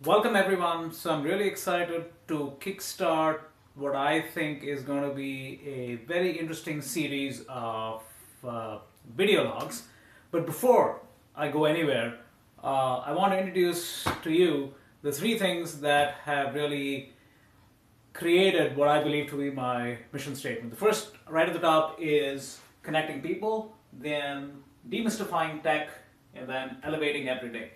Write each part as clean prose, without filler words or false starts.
Welcome everyone. So I'm really excited to kickstart what I think is going to be a very interesting series of video logs. But before I go anywhere, I want to introduce to you the three things that have really created what I believe to be my mission statement. The first, right at the top, is connecting people, then demystifying tech, and then elevating every day.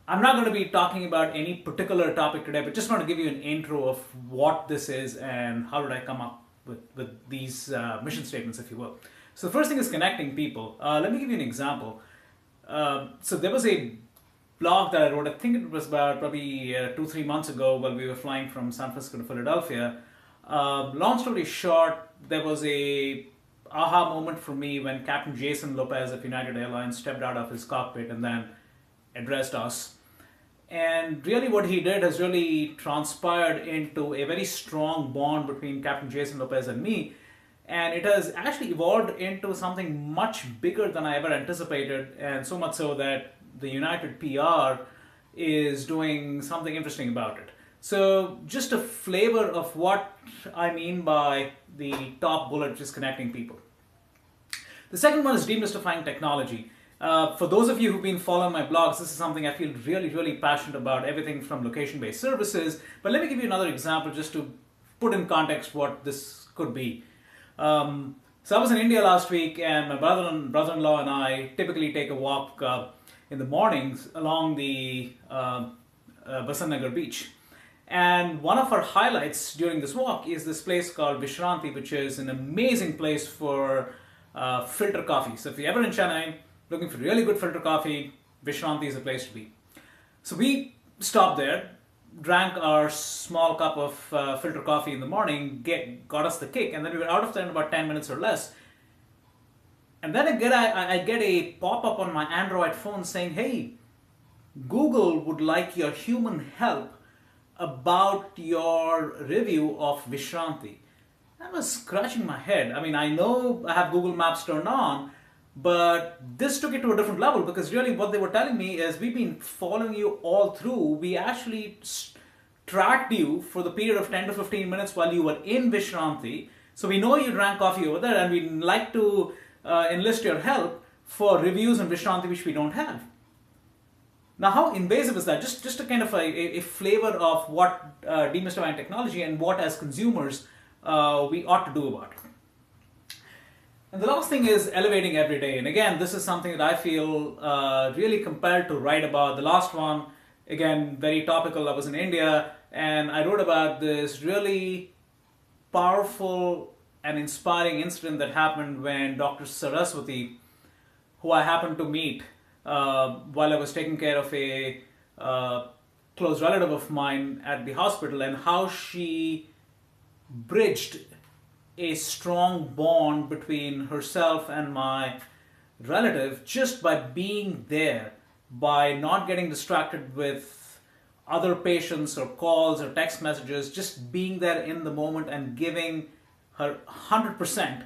I'm not going to be talking about any particular topic today, but just want to give you an intro of what this is and how did I come up with these mission statements, if you will. So the first thing is connecting people. Let me give you an example. So there was a blog that I wrote, I think it was about probably 2-3 months ago while we were flying from San Francisco to Philadelphia. Long story short, there was a aha moment for me when Captain Jason Lopez of United Airlines stepped out of his cockpit and then addressed us. And really what he did has really transpired into a very strong bond between Captain Jason Lopez and me. And it has actually evolved into something much bigger than I ever anticipated, and so much so that the United PR is doing something interesting about it. So just a flavor of what I mean by the top bullet, which is connecting people. The second one is demystifying technology. For those of you who've been following my blogs, this is something I feel really passionate about, everything from location-based services. But let me give you another example just to put in context what this could be. So I was in India last week, and my brother-in-law and I typically take a walk in the mornings along the Basant Nagar beach. And one of our highlights during this walk is this place called Vishranti, which is an amazing place for filter coffee. So if you're ever in Chennai, looking for really good filter coffee, Vishranti is a place to be. So we stopped there, drank our small cup of filter coffee in the morning, got us the kick, and then we were out of there in about 10 minutes or less. And then I get a pop-up on my Android phone saying, hey, Google would like your human help about your review of Vishranti. I was scratching my head. I mean, I know I have Google Maps turned on, but this took it to a different level, because really what they were telling me is, we've been following you all through. We actually tracked you for the period of 10 to 15 minutes while you were in Vishranti. So we know you drank coffee over there, and we'd like to enlist your help for reviews on Vishranti which we don't have. Now, how invasive is that? Just a kind of a flavor of what demystifying technology and what as consumers we ought to do about it. And the last thing is elevating every day. And again, this is something that I feel really compelled to write about. The last one, again, very topical. I was in India and I wrote about this really powerful and inspiring incident that happened when Dr. Saraswati, who I happened to meet while I was taking care of a close relative of mine at the hospital, and how she bridged a strong bond between herself and my relative just by being there, by not getting distracted with other patients or calls or text messages, just being there in the moment and giving her 100%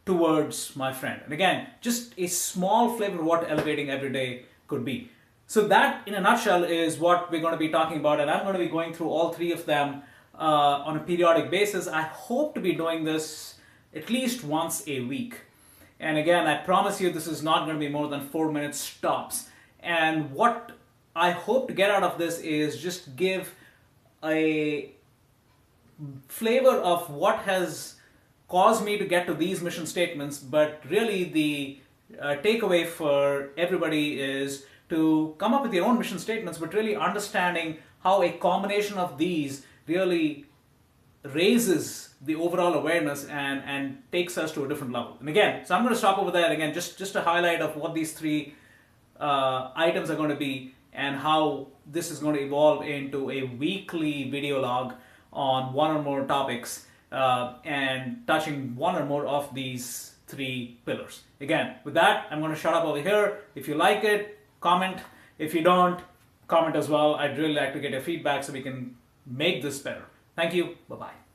towards my friend. And again, just a small flavor of what elevating every day could be. So that, in a nutshell, is what we're going to be talking about, and I'm going to be going through all three of them on a periodic basis. I hope to be doing this at least once a week. And again, I promise you this is not going to be more than 4 minutes tops. And what I hope to get out of this is just give a flavor of what has caused me to get to these mission statements, but really the takeaway for everybody is to come up with your own mission statements, but really understanding how a combination of these really raises the overall awareness and takes us to a different level. And again, so I'm going to stop over there. And again, just a highlight of what these three items are going to be and how this is going to evolve into a weekly video log on one or more topics and touching one or more of these three pillars. Again, with that, I'm going to shut up over here. If you like it, comment. If you don't, comment as well. I'd really like to get your feedback so we can make this better. Thank you. Bye-bye.